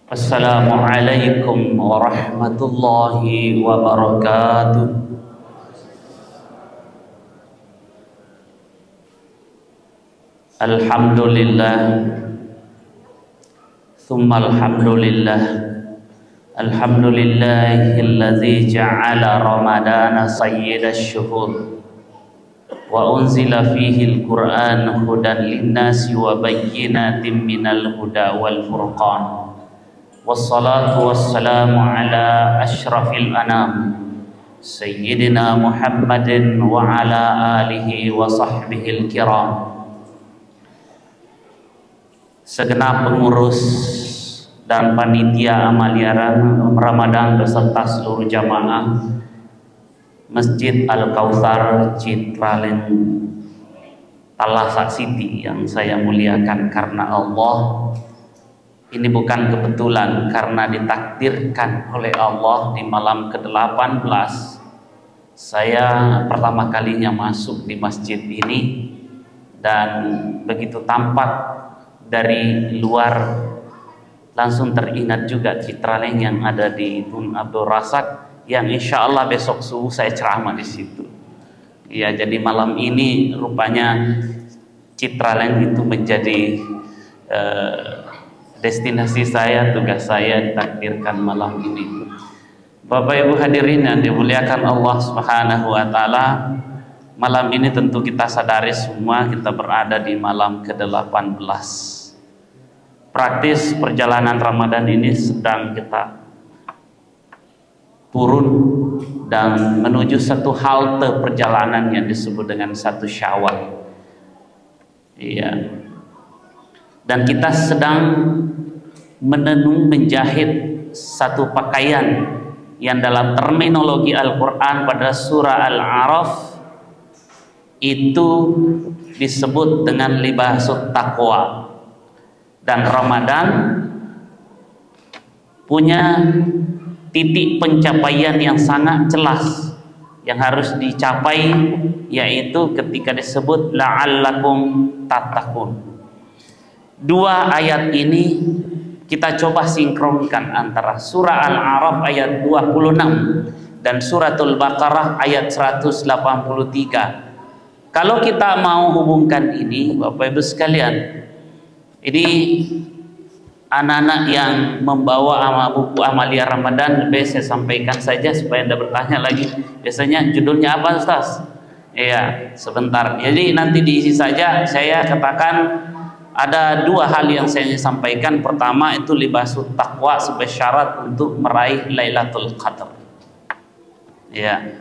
Assalamualaikum warahmatullahi wabarakatuh. Alhamdulillah, thumma alhamdulillah. Alhamdulillahilladzi ja'ala ramadana sayyidash syuhur wa unzila fihi al-Qur'an hudan linnasi wa bayyinatin minal huda wal furqan. Wassalatu wassalamu ala asyrafil anam Sayyidina Muhammadin wa ala alihi wa sahbihil kiram. Segenap pengurus dan panitia amalia Ramadan beserta seluruh jamaah Masjid Al-Kautsar Citralen Talasak City yang saya muliakan karena Allah. Ini bukan kebetulan, karena ditakdirkan oleh Allah di malam ke-18 saya pertama kalinya masuk di masjid ini, dan begitu tampak dari luar langsung teringat juga Citraleng yang ada di Tun Abdul Razak, yang insya Allah besok subuh saya ceramah di situ. Ya, jadi malam ini rupanya Citraleng itu menjadi destinasi saya, tugas saya ditakdirkan malam ini. Bapak Ibu hadirin yang dimuliakan Allah Subhanahu wa taala, malam ini tentu kita sadari semua kita berada di malam ke-18. Praktis perjalanan Ramadan ini sedang kita turun dan menuju satu halte perjalanan yang disebut dengan satu Syawal. Iya. Dan kita sedang menenun menjahit satu pakaian yang dalam terminologi Al-Quran pada surah Al-A'raf itu disebut dengan libasut taqwa. Dan Ramadan punya titik pencapaian yang sangat jelas yang harus dicapai, yaitu ketika disebut la'allakum tattaqun. Dua ayat ini kita coba sinkronkan antara surah Al-A'raf ayat 26 dan suratul Baqarah ayat 183. Kalau kita mau hubungkan ini, Bapak Ibu sekalian, ini anak-anak yang membawa buku amalia Ramadan, lebih saya sampaikan saja supaya Anda bertanya lagi. Biasanya judulnya apa, Ustaz? Iya, sebentar. Jadi nanti diisi saja. Saya katakan ada dua hal yang saya sampaikan. Pertama itu libasut taqwa sebagai syarat untuk meraih Lailatul Qadar. Ya.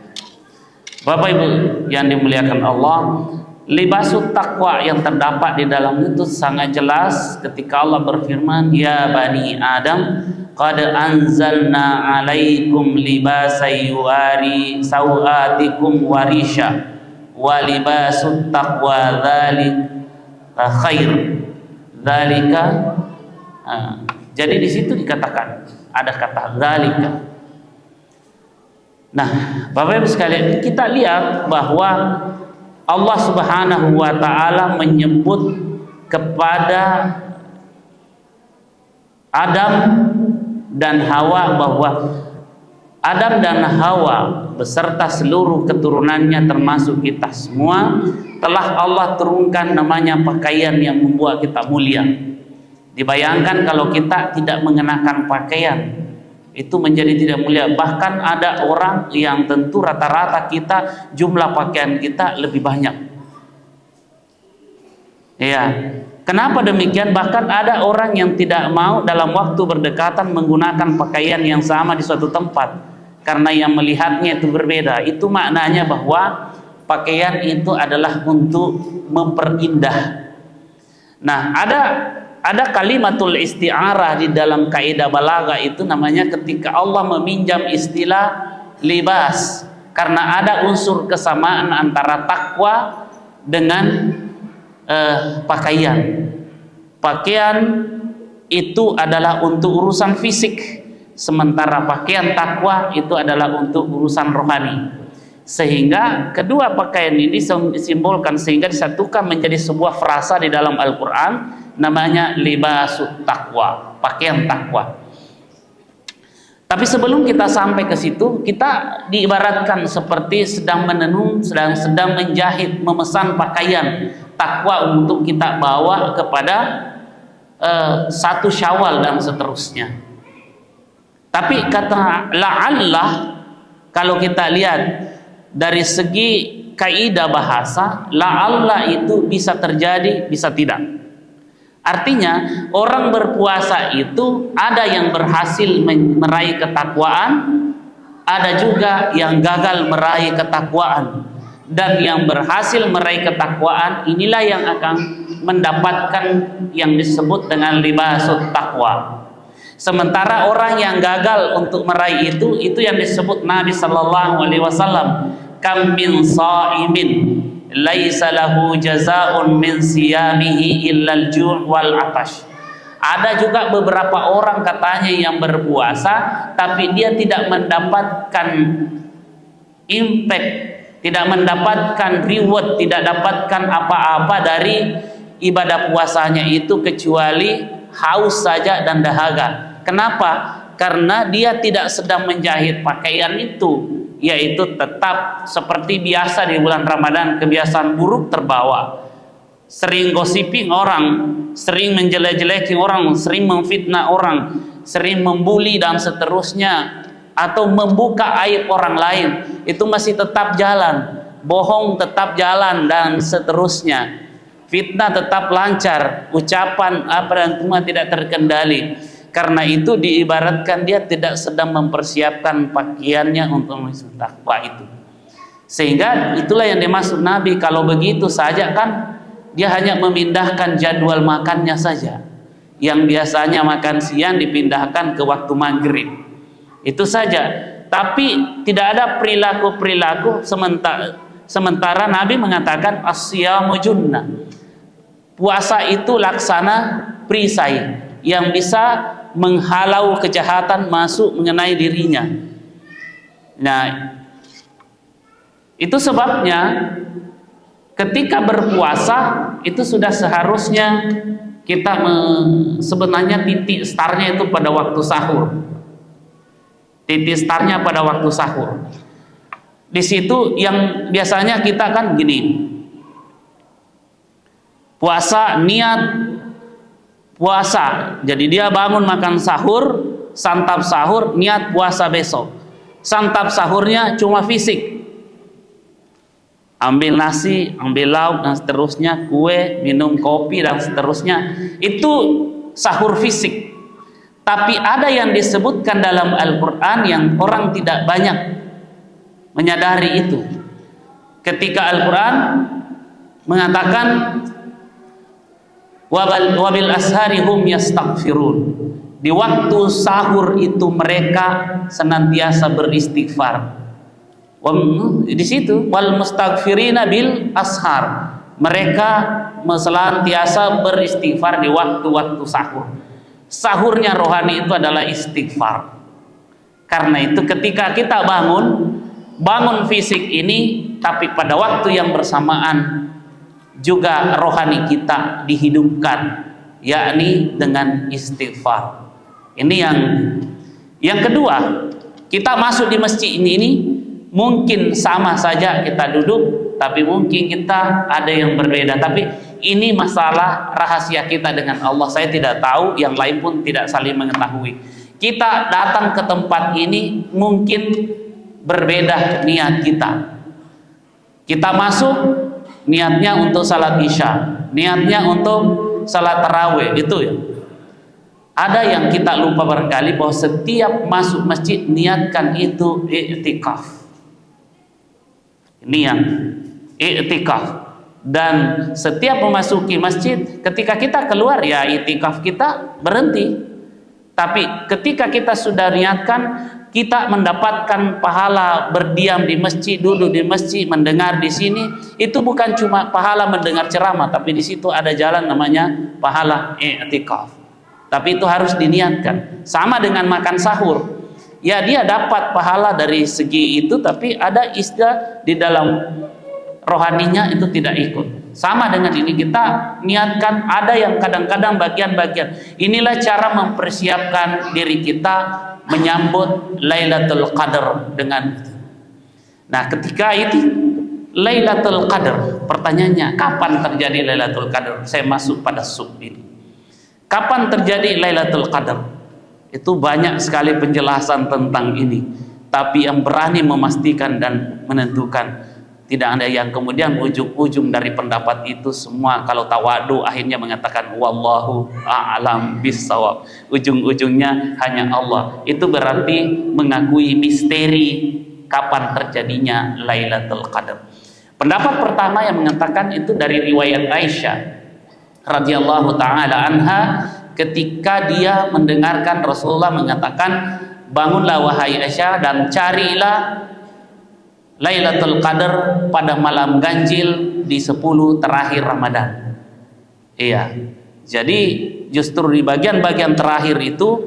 Bapak Ibu yang dimuliakan Allah, libasut taqwa yang terdapat di dalam itu sangat jelas ketika Allah berfirman, ya bani Adam, qad anzalna alaikum libasay yuwari sawatikum warisha wa libasut taqwa dzalika khair. Dzalika, jadi di situ dikatakan ada kata dzalika. Nah, Bapak Ibu sekalian, kita lihat bahwa Allah Subhanahu wa taala menyebut kepada Adam dan Hawa bahwa Adam dan Hawa beserta seluruh keturunannya termasuk kita semua telah Allah turunkan namanya pakaian yang membuat kita mulia. Dibayangkan kalau kita tidak mengenakan pakaian, itu menjadi tidak mulia. Bahkan ada orang yang tentu rata-rata kita jumlah pakaian kita lebih banyak. Ya, kenapa demikian? Bahkan ada orang yang tidak mau dalam waktu berdekatan menggunakan pakaian yang sama di suatu tempat karena yang melihatnya itu berbeda. Itu maknanya bahwa pakaian itu adalah untuk memperindah. Nah, ada kalimatul isti'arah di dalam kaidah balaghah, itu namanya ketika Allah meminjam istilah libas karena ada unsur kesamaan antara takwa dengan pakaian. Pakaian itu adalah untuk urusan fisik, sementara pakaian takwa itu adalah untuk urusan rohani. Sehingga kedua pakaian ini disimbolkan sehingga disatukan menjadi sebuah frasa di dalam Al-Quran, namanya libasut taqwa, pakaian takwa. Tapi sebelum kita sampai ke situ, kita diibaratkan seperti sedang menenun, sedang menjahit, memesan pakaian takwa untuk kita bawa kepada satu Syawal dan seterusnya. Tapi kata la'allah, kalau kita lihat dari segi kaidah bahasa, la'allah itu bisa terjadi, bisa tidak. Artinya orang berpuasa itu ada yang berhasil meraih ketakwaan, ada juga yang gagal meraih ketakwaan. Dan yang berhasil meraih ketakwaan inilah yang akan mendapatkan yang disebut dengan libasut taqwa. Sementara orang yang gagal untuk meraih itu yang disebut Nabi sallallahu alaihi wasallam, kam min shaimin laisa lahu jazaa'un min siyamihi illal ju' wal 'atash. Ada juga beberapa orang katanya yang berpuasa tapi dia tidak mendapatkan impact, tidak mendapatkan reward, tidak dapatkan apa-apa dari ibadah puasanya itu kecuali haus saja dan dahaga. Kenapa? Karena dia tidak sedang menjahit pakaian itu, yaitu tetap seperti biasa di bulan Ramadan, kebiasaan buruk terbawa, sering gossiping orang, sering menjelek-jelekin orang, sering memfitnah orang, sering membuli dan seterusnya, atau membuka aib orang lain, itu masih tetap jalan, bohong tetap jalan dan seterusnya, fitnah tetap lancar, ucapan apa dan semua tidak terkendali. Karena itu diibaratkan dia tidak sedang mempersiapkan pakaiannya untuk masuk takwa itu. Sehingga itulah yang dimaksud Nabi, kalau begitu saja kan dia hanya memindahkan jadwal makannya saja. Yang biasanya makan siang dipindahkan ke waktu maghrib. Itu saja. Tapi tidak ada perilaku-perilaku sementara Nabi mengatakan as-siyamu junnah. Puasa itu laksana perisai yang bisa menghalau kejahatan masuk mengenai dirinya. Nah, itu sebabnya ketika berpuasa itu sudah seharusnya kita sebenarnya titik startnya itu pada waktu sahur. Titik startnya pada waktu sahur. Di situ yang biasanya kita kan gini. Puasa, niat puasa, jadi dia bangun makan sahur, santap sahur, niat puasa besok. Santap sahurnya cuma fisik, ambil nasi, ambil lauk dan seterusnya, kue, minum kopi dan seterusnya, itu sahur fisik. Tapi ada yang disebutkan dalam Al-Quran yang orang tidak banyak menyadari itu. Ketika Al-Quran mengatakan wabil ashari hum yastaghfirun, di waktu sahur itu mereka senantiasa beristighfar. Di situ wal mustaghfirina bil ashar, mereka senantiasa beristighfar di waktu-waktu sahur. Sahurnya rohani itu adalah istighfar. Karena itu ketika kita bangun fisik ini, tapi pada waktu yang bersamaan juga rohani kita dihidupkan, yakni dengan istighfar. Ini yang kedua, kita masuk di masjid ini mungkin sama saja kita duduk, tapi mungkin kita ada yang berbeda. Tapi ini masalah rahasia kita dengan Allah. Saya tidak tahu, yang lain pun tidak saling mengetahui. Kita datang ke tempat ini mungkin berbeda niat kita. Kita masuk niatnya untuk salat isya, niatnya untuk salat tarawih, itu ya. Ada yang kita lupa barangkali bahwa setiap masuk masjid niatkan itu i'tikaf. Ini yang i'tikaf. Dan setiap memasuki masjid, ketika kita keluar ya i'tikaf kita berhenti. Tapi ketika kita sudah niatkan, kita mendapatkan pahala berdiam di masjid, duduk di masjid, mendengar di sini, itu bukan cuma pahala mendengar ceramah, tapi di situ ada jalan namanya pahala i'tikaf. Tapi itu harus diniatkan. Sama dengan makan sahur. Ya dia dapat pahala dari segi itu, tapi ada istilah di dalam rohaninya itu tidak ikut. Sama dengan ini, kita niatkan, ada yang kadang-kadang bagian-bagian. Inilah cara mempersiapkan diri kita menyambut Lailatul Qadar dengan itu. Nah, ketika itu Lailatul Qadar, pertanyaannya kapan terjadi Lailatul Qadar? Saya masuk pada sub ini. Kapan terjadi Lailatul Qadar? Itu banyak sekali penjelasan tentang ini, tapi yang berani memastikan dan menentukan, tidak ada yang kemudian ujung-ujung dari pendapat itu semua kalau tawadu akhirnya mengatakan wallahu a'lam bissawab. Ujung-ujungnya hanya Allah. Itu berarti mengakui misteri kapan terjadinya Lailatul Qadar. Pendapat pertama yang mengatakan itu dari riwayat Aisyah radhiyallahu taala anha, ketika dia mendengarkan Rasulullah mengatakan, bangunlah wahai Aisyah dan carilah Lailatul Qadar pada malam ganjil di 10 terakhir Ramadan. Iya. Jadi justru di bagian-bagian terakhir itu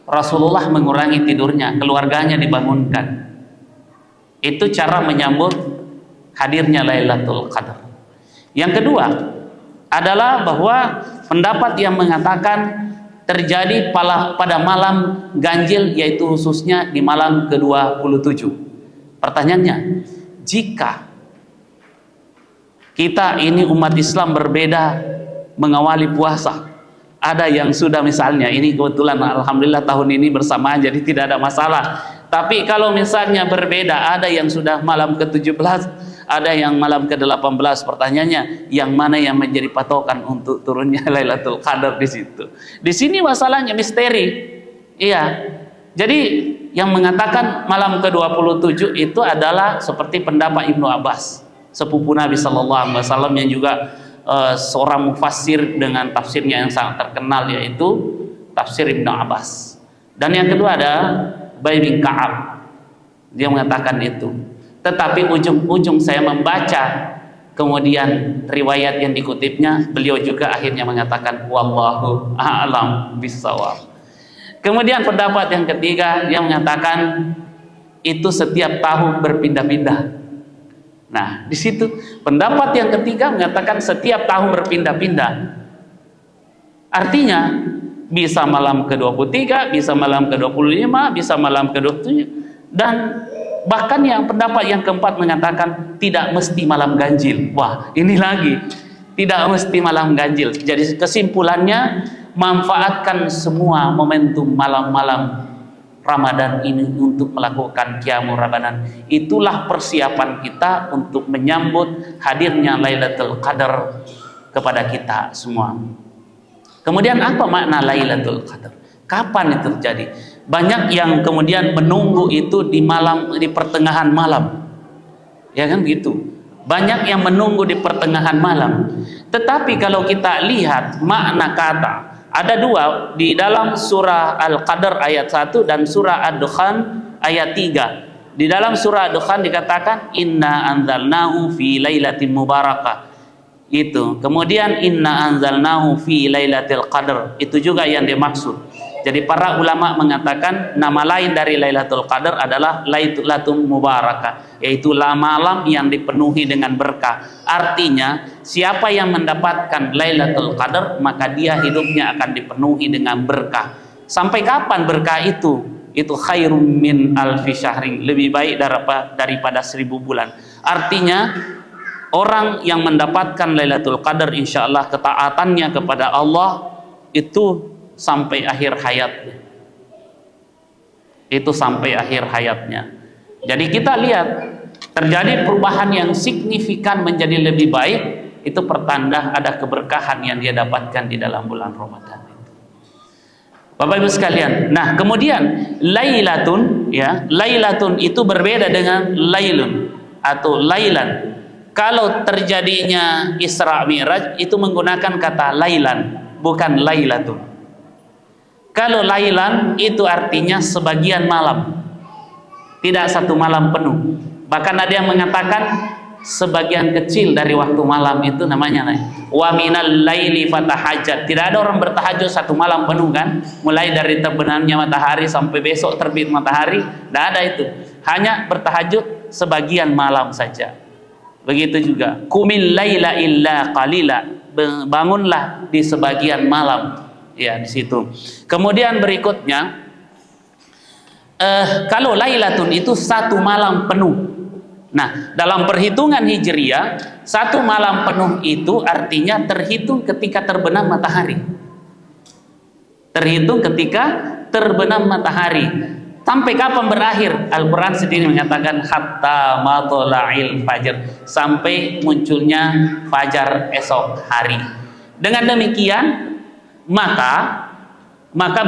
Rasulullah mengurangi tidurnya, keluarganya dibangunkan. Itu cara menyambut hadirnya Lailatul Qadar. Yang kedua adalah bahwa pendapat yang mengatakan terjadi pada malam ganjil, yaitu khususnya di malam ke-27. Pertanyaannya, jika kita ini umat Islam berbeda mengawali puasa, ada yang sudah misalnya, ini kebetulan alhamdulillah tahun ini bersamaan jadi tidak ada masalah. Tapi kalau misalnya berbeda, ada yang sudah malam ke-17, ada yang malam ke-18, pertanyaannya yang mana yang menjadi patokan untuk turunnya Lailatul Qadar di situ? Di sini masalahnya misteri. Iya. Jadi yang mengatakan malam ke-27 itu adalah seperti pendapat Ibnu Abbas, sepupu Nabi sallallahu alaihi wasallam, yang juga seorang mufassir dengan tafsirnya yang sangat terkenal, yaitu tafsir Ibnu Abbas. Dan yang kedua ada Ubay bin Ka'ab, dia mengatakan itu. Tetapi ujung-ujung saya membaca kemudian riwayat yang dikutipnya, beliau juga akhirnya mengatakan wallahu a'lam bissawab. Kemudian pendapat yang ketiga yang mengatakan itu setiap tahun berpindah-pindah. Nah, di situ pendapat yang ketiga mengatakan setiap tahun berpindah-pindah. Artinya bisa malam ke-23, bisa malam ke-25, bisa malam ke-27, dan bahkan yang pendapat yang keempat mengatakan tidak mesti malam ganjil. Wah, ini lagi tidak mesti malam ganjil. Jadi kesimpulannya, manfaatkan semua momentum malam-malam Ramadan ini untuk melakukan qiyamul Ramadan. Itulah persiapan kita untuk menyambut hadirnya Lailatul Qadar kepada kita semua. Kemudian apa makna Lailatul Qadar? Kapan itu terjadi? Banyak yang kemudian menunggu itu di pertengahan malam. Ya kan gitu. Banyak yang menunggu di pertengahan malam. Tetapi kalau kita lihat makna kata, ada dua di dalam surah Al-Qadar ayat 1 dan surah Ad-Dukhan ayat 3. Di dalam surah Ad-Dukhan dikatakan inna anzalnahu fi lailatin mubarakah. Itu. Kemudian inna anzalnahu fi lailatul qadar. Itu juga yang dimaksud. Jadi para ulama mengatakan nama lain dari Lailatul Qadar adalah Lailatul Mubarakah, yaitu malam yang dipenuhi dengan berkah. Artinya siapa yang mendapatkan Lailatul Qadar maka dia hidupnya akan dipenuhi dengan berkah. Sampai kapan berkah itu? Itu khairum min alfi syahrin, lebih baik daripada 1000 bulan. Artinya orang yang mendapatkan Lailatul Qadar insyaallah ketaatannya kepada Allah itu sampai akhir hayatnya. Itu sampai akhir hayatnya. Jadi kita lihat terjadi perubahan yang signifikan menjadi lebih baik, itu pertanda ada keberkahan yang dia dapatkan di dalam bulan Ramadan itu. Bapak Ibu sekalian, nah kemudian Lailatun, ya, Lailatun itu berbeda dengan Lailun atau Lailan. Kalau terjadinya Isra Mi'raj itu menggunakan kata Lailan, bukan Lailatun. Kalau Lailan itu artinya sebagian malam, tidak satu malam penuh. Bahkan ada yang mengatakan sebagian kecil dari waktu malam itu namanya wa minal laili fatahajjat. Tidak ada orang bertahajud satu malam penuh kan, mulai dari terbenamnya matahari sampai besok terbit matahari, tidak ada itu. Hanya bertahajud sebagian malam saja. Begitu juga qumil laila illa qalila, bangunlah di sebagian malam, ya di situ. Kemudian berikutnya, kalau lailatun itu satu malam penuh. Nah, dalam perhitungan hijriyah, satu malam penuh itu artinya terhitung ketika terbenam matahari. Terhitung ketika terbenam matahari. Sampai kapan berakhir? Al-Quran sendiri mengatakan hatta matola'il fajr, sampai munculnya fajar esok hari. Dengan demikian maka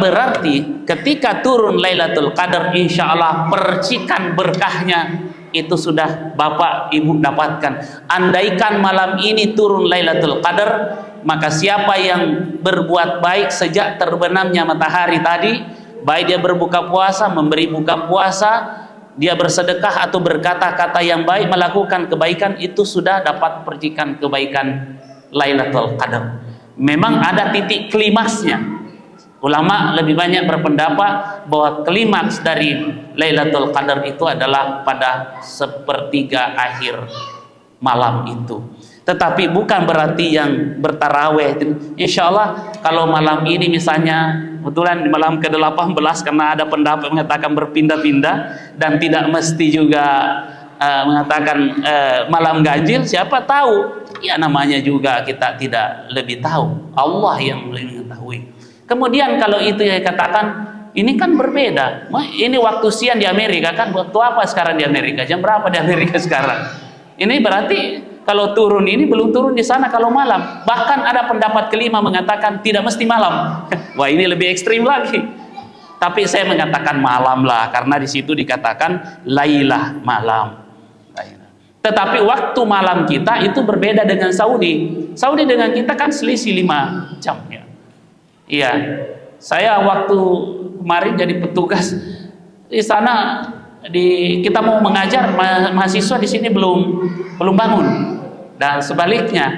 berarti ketika turun Lailatul Qadar, insya Allah percikan berkahnya itu sudah Bapak Ibu dapatkan. Andaikan malam ini turun Lailatul Qadar, maka siapa yang berbuat baik sejak terbenamnya matahari tadi, baik dia berbuka puasa, memberi buka puasa, dia bersedekah atau berkata-kata yang baik, melakukan kebaikan, itu sudah dapat percikan kebaikan Lailatul Qadar. Memang ada titik klimaksnya. Ulama lebih banyak berpendapat bahwa klimaks dari Lailatul Qadar itu adalah pada sepertiga akhir malam itu. Tetapi bukan berarti yang bertaraweh. Insya Allah kalau malam ini misalnya kebetulan di malam ke-18, karena ada pendapat mengatakan berpindah-pindah dan tidak mesti juga mengatakan malam ganjil, siapa tahu, ya namanya juga kita tidak lebih tahu, Allah yang lebih mengetahui. Kemudian kalau itu yang katakan, ini kan berbeda, ini waktu siang di Amerika kan, waktu apa sekarang di Amerika, jam berapa di Amerika sekarang? Ini berarti kalau turun ini belum turun di sana kalau malam. Bahkan ada pendapat kelima mengatakan tidak mesti malam. Wah, ini lebih ekstrim lagi. Tapi saya mengatakan malam lah, karena di situ dikatakan lailah, malam. Tetapi waktu malam kita itu berbeda dengan Saudi. Saudi dengan kita kan selisih 5 jam ya. Iya. Saya waktu kemarin jadi petugas di sana, kita mau mengajar, mahasiswa di sini belum bangun, dan sebaliknya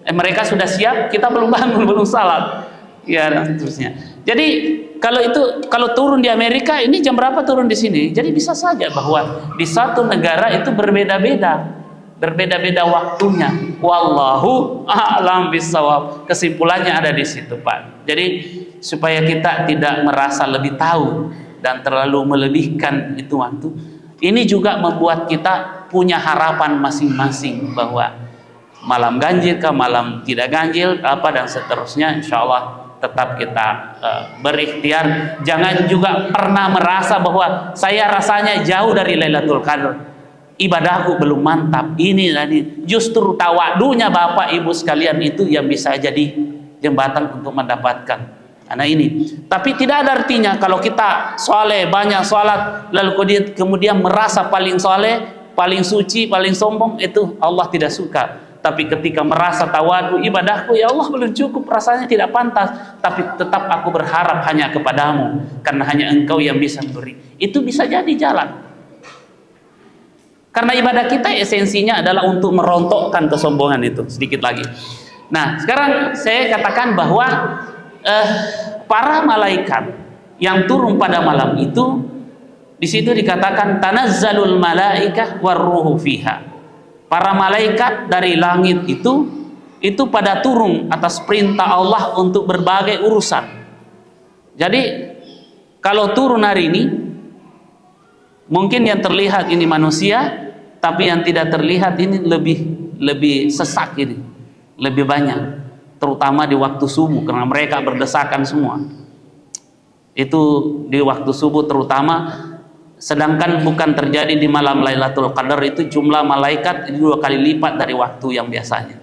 mereka sudah siap, kita belum bangun, belum salat, ya, dan seterusnya. Jadi kalau turun di Amerika ini jam berapa turun di sini, jadi bisa saja bahwa di satu negara itu berbeda-beda waktunya. Wallahu a'lam bishawab. Kesimpulannya ada di situ, Pak. Jadi supaya kita tidak merasa lebih tahu dan terlalu melebihkan itu waktu, ini juga membuat kita punya harapan masing-masing bahwa malam ganjil kah, malam tidak ganjil apa dan seterusnya, insya Allah tetap kita berikhtiar. Jangan juga pernah merasa bahwa saya rasanya jauh dari Lailatul Qadar, ibadahku belum mantap, ini tadi. Justru tawadunya Bapak Ibu sekalian itu yang bisa jadi jembatan untuk mendapatkan karena ini. Tapi tidak ada artinya kalau kita soleh, banyak sholat, lalu kemudian merasa paling soleh, paling suci, paling sombong, itu Allah tidak suka. Tapi ketika merasa tawadu, ibadahku ya Allah belum cukup, rasanya tidak pantas, tapi tetap aku berharap hanya kepadamu, karena hanya Engkau yang bisa memberi, itu bisa jadi jalan. Karena ibadah kita esensinya adalah untuk merontokkan kesombongan itu sedikit lagi. Nah, sekarang saya katakan bahwa para malaikat yang turun pada malam itu, di situ dikatakan tanazzalul malaikah warruhu fiha. Para malaikat dari langit itu pada turun atas perintah Allah untuk berbagai urusan. Jadi kalau turun hari ini, mungkin yang terlihat ini manusia, tapi yang tidak terlihat ini lebih sesak, ini lebih banyak, terutama di waktu subuh, karena mereka berdesakan semua. Itu di waktu subuh terutama, sedangkan bukan terjadi di malam Lailatul Qadar, itu jumlah malaikat 2 kali lipat dari waktu yang biasanya.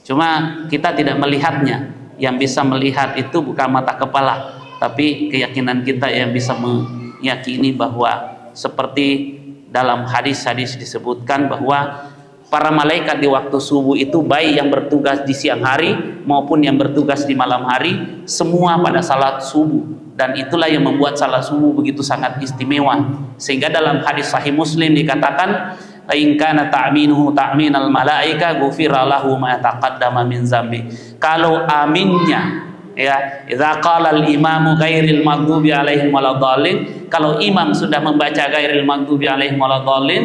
Cuma kita tidak melihatnya. Yang bisa melihat itu bukan mata kepala, tapi keyakinan kita yang bisa meyakini bahwa seperti dalam hadis-hadis disebutkan bahwa para malaikat di waktu subuh itu, baik yang bertugas di siang hari maupun yang bertugas di malam hari, semua pada salat subuh. Dan itulah yang membuat salat subuh begitu sangat istimewa. Sehingga dalam hadis sahih Muslim dikatakan, in kana ta'minuhu ta'minal malaika ghufira lahu ma taqaddama min zambi. Kalau aminnya, ya, idza qala al-imamu ghairil maghdubi alaihim waladdallin, kalau imam sudah membaca ghairil maghdubi alaihim waladdallin,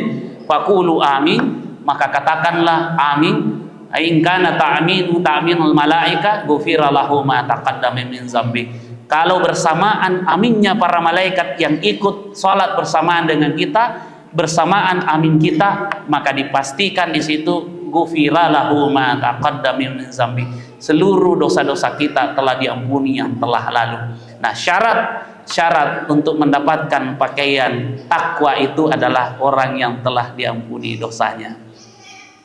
faqulu amin, maka katakanlah amin. In kana ta'minul malaika ghufira lahu ma taqaddama min dzambi. Kalau bersamaan aminnya para malaikat yang ikut salat bersamaan dengan kita, bersamaan amin kita, maka dipastikan di situ ghufira lahu ma taqaddama min dzambi. Seluruh dosa-dosa kita telah diampuni yang telah lalu. Nah, syarat untuk mendapatkan pakaian takwa itu adalah orang yang telah diampuni dosanya.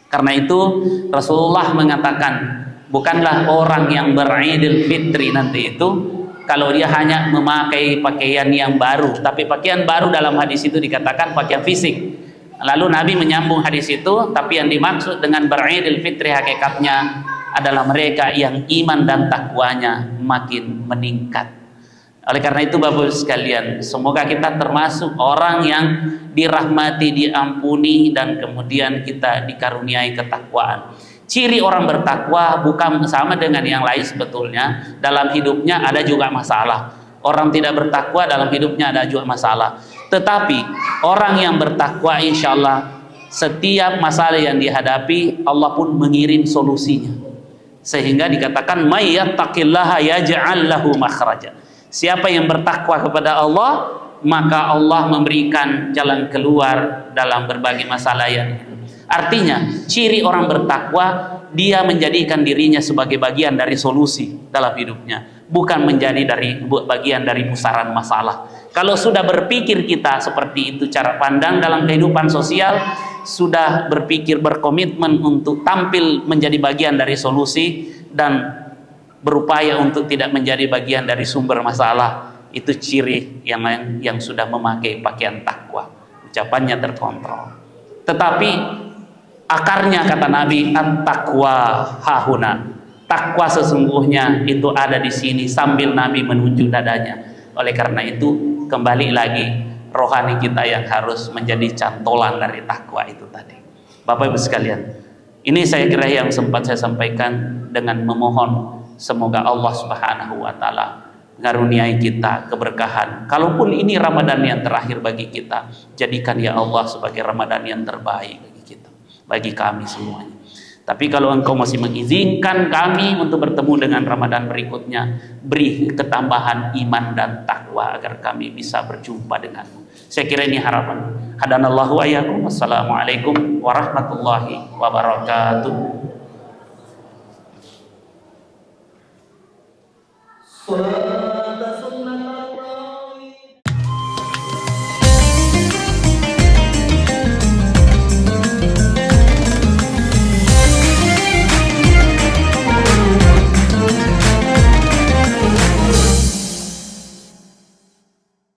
Karena itu Rasulullah mengatakan, bukanlah orang yang beridul fitri nanti itu kalau dia hanya memakai pakaian yang baru, tapi pakaian baru dalam hadis itu dikatakan pakaian fisik. Lalu Nabi menyambung hadis itu, tapi yang dimaksud dengan beridul fitri hakikatnya adalah mereka yang iman dan takwanya makin meningkat. Oleh karena itu Bapak sekalian, semoga kita termasuk orang yang dirahmati, diampuni, dan kemudian kita dikaruniai ketakwaan. Ciri orang bertakwa bukan sama dengan yang lain sebetulnya. Dalam hidupnya ada juga masalah. Orang tidak bertakwa dalam hidupnya ada juga masalah. Tetapi orang yang bertakwa insya Allah setiap masalah yang dihadapi Allah pun mengirim solusinya. Sehingga dikatakan may yattaqillaha yaj'al lahu makhraja. Siapa yang bertakwa kepada Allah, maka Allah memberikan jalan keluar dalam berbagai masalah yang itu. Artinya, ciri orang bertakwa, dia menjadikan dirinya sebagai bagian dari solusi dalam hidupnya, bukan menjadi bagian dari pusaran masalah. Kalau sudah berpikir kita seperti itu cara pandang dalam kehidupan sosial, sudah berpikir berkomitmen untuk tampil menjadi bagian dari solusi dan berupaya untuk tidak menjadi bagian dari sumber masalah, itu ciri yang sudah memakai pakaian takwa. Ucapannya terkontrol. Tetapi akarnya kata Nabi, at-taqwa hahuna. Takwa sesungguhnya itu ada di sini, sambil Nabi menunjuk dadanya. Oleh karena itu kembali lagi rohani kita yang harus menjadi cantolan dari takwa itu tadi. Bapak Ibu sekalian, ini saya kira yang sempat saya sampaikan dengan memohon semoga Allah Subhanahu wa taala ngaruniai kita keberkahan. Kalaupun ini Ramadan yang terakhir bagi kita, jadikan ya Allah sebagai Ramadan yang terbaik bagi kita, bagi kami semuanya. Tapi kalau Engkau masih mengizinkan kami untuk bertemu dengan Ramadan berikutnya, beri ketambahan iman dan takwa agar kami bisa berjumpa denganmu. Saya kira ini harapan. Hadanallahu ayyakum. Wassalamualaikum warahmatullahi wabarakatuh.